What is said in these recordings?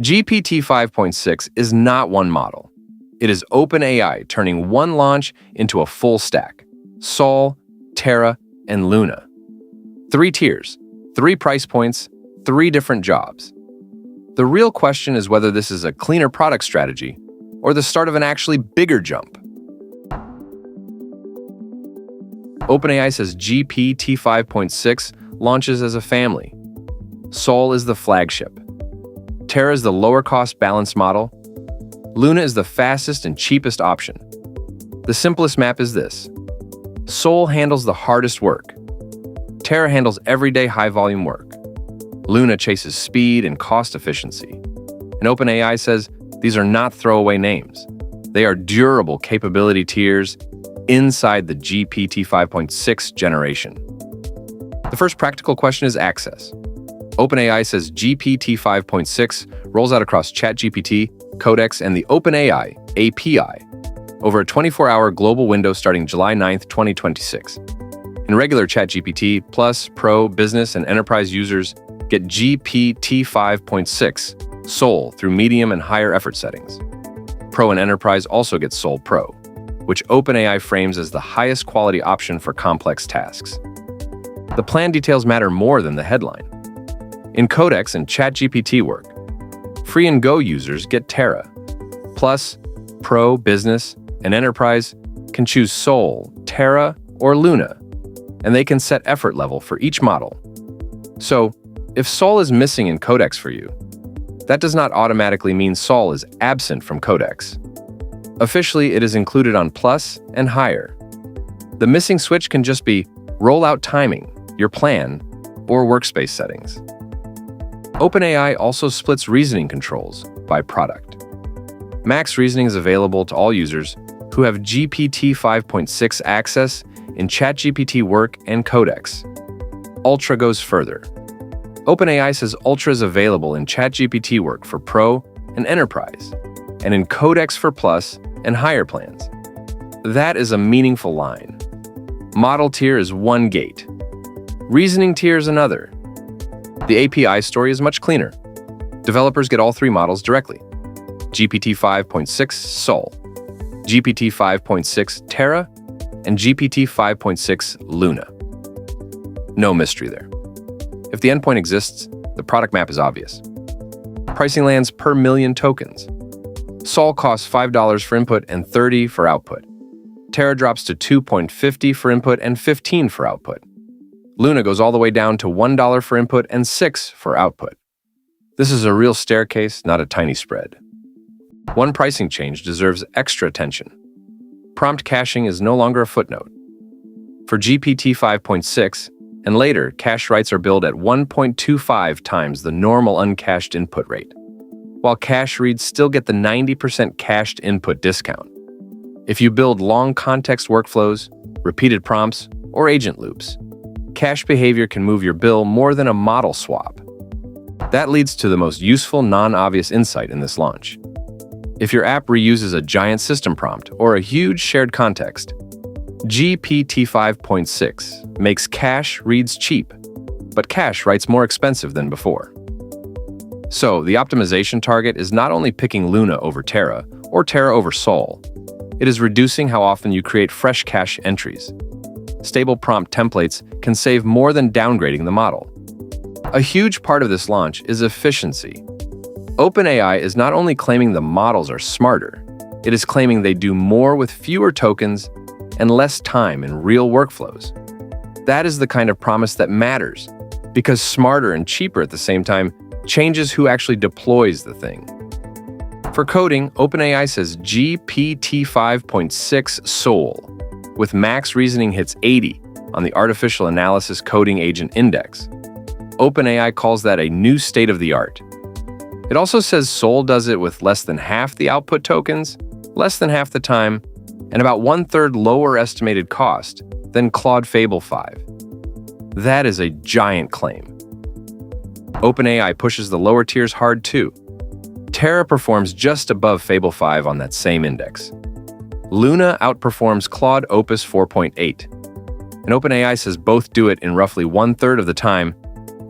GPT 5.6 is not one model. It is OpenAI turning one launch into a full stack: Sol, Terra, and Luna. 3 tiers, 3 price points, 3 different jobs. The real question is whether this is a cleaner product strategy or the start of an actually bigger jump. OpenAI says GPT 5.6 launches as a family. Sol is the flagship. Terra is the lower-cost balanced model. Luna is the fastest and cheapest option. The simplest map is this: Sol handles the hardest work. Terra handles everyday high-volume work. Luna chases speed and cost efficiency. And OpenAI says these are not throwaway names. They are durable capability tiers inside the GPT 5.6 generation. The first practical question is access. OpenAI says GPT 5.6 rolls out across ChatGPT, Codex, and the OpenAI API over a 24-hour global window starting July 9, 2026. In regular ChatGPT, Plus, Pro, Business, and Enterprise users get GPT 5.6 Sol through medium and higher effort settings. Pro and Enterprise also get Sol Pro, which OpenAI frames as the highest quality option for complex tasks. The plan details matter more than the headline. In Codex and ChatGPT work, Free and Go users get Terra. Plus, Pro, Business, and Enterprise can choose Sol, Terra, or Luna, and they can set effort level for each model. So, if Sol is missing in Codex for you, that does not automatically mean Sol is absent from Codex. Officially, it is included on Plus and higher. The missing switch can just be rollout timing, your plan, or workspace settings. OpenAI also splits reasoning controls by product. Max Reasoning is available to all users who have GPT 5.6 access in ChatGPT Work and Codex. Ultra goes further. OpenAI says Ultra is available in ChatGPT Work for Pro and Enterprise, and in Codex for Plus and higher plans. That is a meaningful line. Model tier is one gate. Reasoning tier is another. The API story is much cleaner. Developers get all 3 models directly: GPT 5.6 Sol, GPT 5.6 Terra, and GPT 5.6 Luna. No mystery there. If the endpoint exists, the product map is obvious. Pricing lands per million tokens. Sol costs $5 for input and $30 for output. Terra drops to $2.50 for input and $15 for output. Luna goes all the way down to $1 for input and $6 for output. This is a real staircase, not a tiny spread. One pricing change deserves extra attention. Prompt caching is no longer a footnote. For GPT 5.6 and later, cache writes are billed at 1.25 times the normal uncached input rate, while cache reads still get the 90% cached input discount. If you build long context workflows, repeated prompts, or agent loops, cache behavior can move your bill more than a model swap. That leads to the most useful non-obvious insight in this launch. If your app reuses a giant system prompt or a huge shared context, GPT 5.6 makes cache reads cheap, but cache writes more expensive than before. So, the optimization target is not only picking Luna over Terra or Terra over Sol, it is reducing how often you create fresh cache entries. Stable prompt templates can save more than downgrading the model. A huge part of this launch is efficiency. OpenAI is not only claiming the models are smarter, it is claiming they do more with fewer tokens and less time in real workflows. That is the kind of promise that matters, because smarter and cheaper at the same time changes who actually deploys the thing. For coding, OpenAI says GPT 5.6 Sol, with max reasoning hits 80 on the Artificial Analysis Coding Agent Index. OpenAI calls that a new state-of-the-art. It also says Sol does it with less than half the output tokens, less than half the time, and about 1/3 lower estimated cost than Claude Fable 5. That is a giant claim. OpenAI pushes the lower tiers hard too. Terra performs just above Fable 5 on that same index. Luna outperforms Claude Opus 4.8. And OpenAI says both do it in roughly 1/3 of the time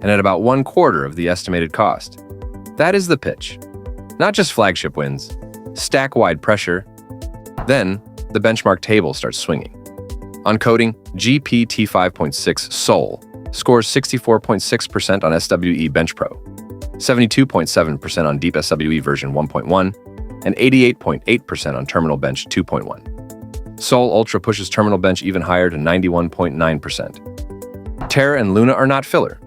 and at about 1/4 of the estimated cost. That is the pitch. Not just flagship wins, stack-wide pressure. Then, the benchmark table starts swinging. On coding, GPT-5.6 Sol scores 64.6% on SWE Bench Pro, 72.7% on Deep SWE version 1.1, and 88.8% on Terminal Bench 2.1. Sol Ultra pushes Terminal Bench even higher to 91.9%. Terra and Luna are not filler.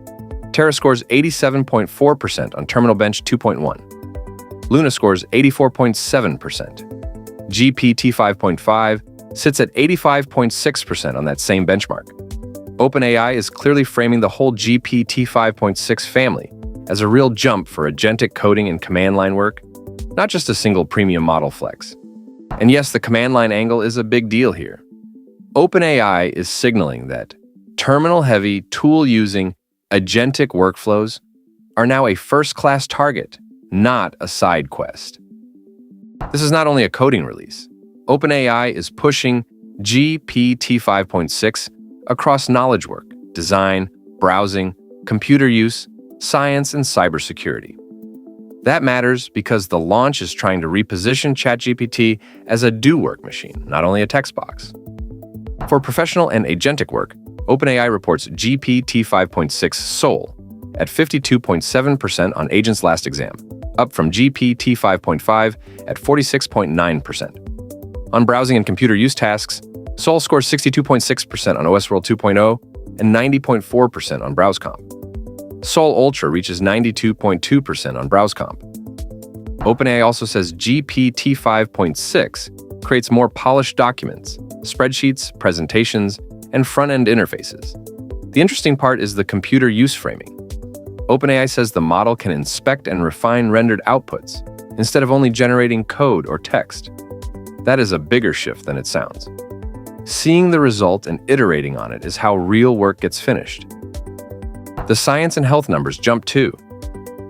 Terra scores 87.4% on Terminal Bench 2.1. Luna scores 84.7%. GPT-5.5 sits at 85.6% on that same benchmark. OpenAI is clearly framing the whole GPT-5.6 family as a real jump for agentic coding and command line work, not just a single premium model flex. And yes, the command line angle is a big deal here. OpenAI is signaling that terminal-heavy, tool-using, agentic workflows are now a first-class target, not a side quest. This is not only a coding release. OpenAI is pushing GPT-5.6 across knowledge work, design, browsing, computer use, science, and cybersecurity. That matters because the launch is trying to reposition ChatGPT as a do-work machine, not only a text box. For professional and agentic work, OpenAI reports GPT-5.6 Sol at 52.7% on agents last exam, up from GPT-5.5 at 46.9%. On browsing and computer use tasks, Sol scores 62.6% on OS World 2.0 and 90.4% on BrowseComp. Sol Ultra reaches 92.2% on BrowseComp. OpenAI also says GPT-5.6 creates more polished documents, spreadsheets, presentations, and front-end interfaces. The interesting part is the computer use framing. OpenAI says the model can inspect and refine rendered outputs instead of only generating code or text. That is a bigger shift than it sounds. Seeing the result and iterating on it is how real work gets finished. The science and health numbers jump too.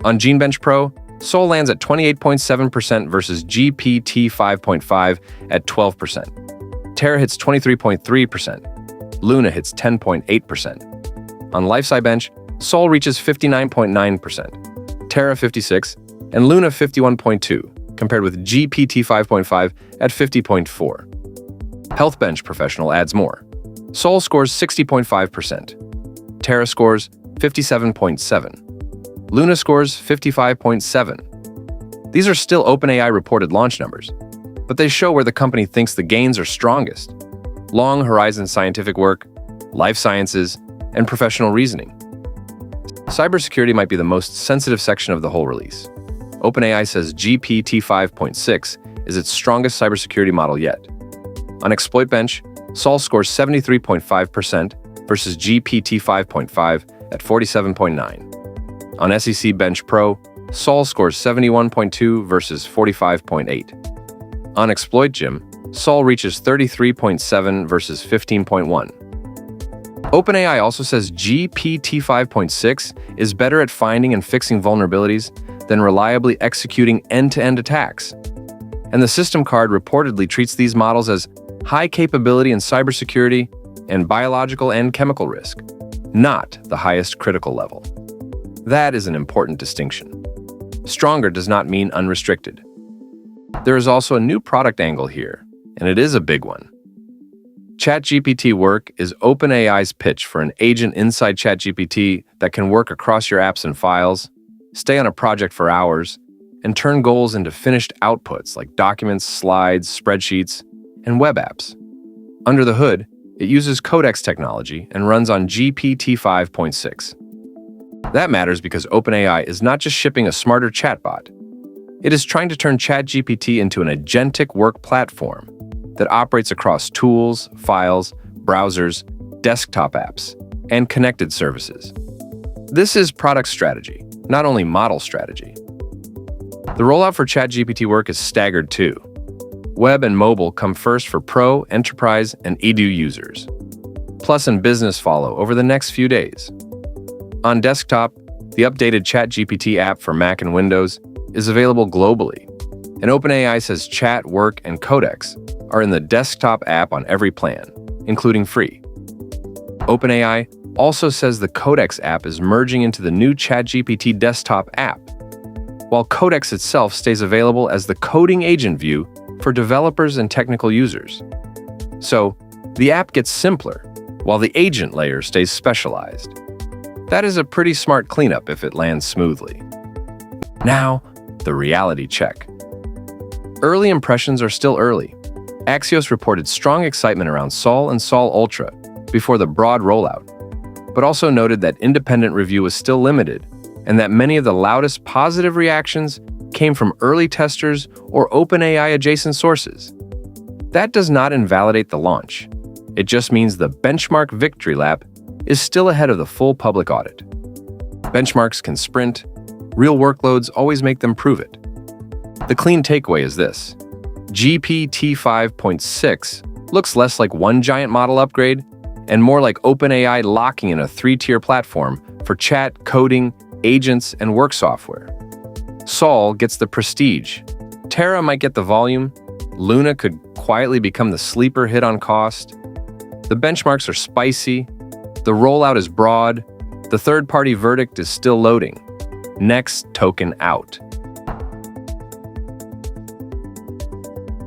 On GeneBench Pro, Sol lands at 28.7% versus GPT-5.5 at 12%. Terra hits 23.3%. Luna hits 10.8%. On LifeSci Sol reaches 59.9%, Terra 56%, and Luna 51.2%, compared with GPT-5.5 at 50.4%. HealthBench Professional adds more. Sol scores 60.5%. Terra scores 57.7%. Luna scores 55.7%. These are still OpenAI reported launch numbers, but they show where the company thinks the gains are strongest: long horizon scientific work, life sciences, and professional reasoning. Cybersecurity might be the most sensitive section of the whole release. OpenAI says GPT-5.6 is its strongest cybersecurity model yet. On Exploit Bench, Sol scores 73.5% versus GPT-5.5 at 47.9%. On SEC Bench Pro, Sol scores 71.2% versus 45.8%. On Exploit Gym, Sol reaches 33.7% versus 15.1%. OpenAI also says GPT-5.6 is better at finding and fixing vulnerabilities than reliably executing end-to-end attacks. And the system card reportedly treats these models as high capability in cybersecurity and biological and chemical risk, not the highest critical level. That is an important distinction. Stronger does not mean unrestricted. There is also a new product angle here, and it is a big one. ChatGPT Work is OpenAI's pitch for an agent inside ChatGPT that can work across your apps and files, stay on a project for hours, and turn goals into finished outputs like documents, slides, spreadsheets, and web apps. Under the hood, it uses Codex technology and runs on GPT-5.6. That matters because OpenAI is not just shipping a smarter chatbot. It is trying to turn ChatGPT into an agentic work platform that operates across tools, files, browsers, desktop apps, and connected services. This is product strategy, not only model strategy. The rollout for ChatGPT Work is staggered too. Web and mobile come first for Pro, Enterprise, and Edu users. Plus and Business follow over the next few days. On desktop, the updated ChatGPT app for Mac and Windows is available globally, and OpenAI says Chat, Work, and Codex are in the desktop app on every plan, including free. OpenAI also says the Codex app is merging into the new ChatGPT desktop app. while Codex itself stays available as the coding agent view for developers and technical users. So, the app gets simpler, while the agent layer stays specialized. That is a pretty smart cleanup if it lands smoothly. Now, the reality check. Early impressions are still early. Axios reported strong excitement around Sol and Sol Ultra before the broad rollout, but also noted that independent review was still limited and that many of the loudest positive reactions came from early testers or OpenAI adjacent sources. That does not invalidate the launch. It just means the benchmark victory lap is still ahead of the full public audit. Benchmarks can sprint, real workloads always make them prove it. The clean takeaway is this: GPT 5.6 looks less like one giant model upgrade and more like OpenAI locking in a 3-tier platform for chat, coding, agents, and work software. Sol gets the prestige. Terra might get the volume. Luna could quietly become the sleeper hit on cost. The benchmarks are spicy. The rollout is broad. The third-party verdict is still loading. Next token out.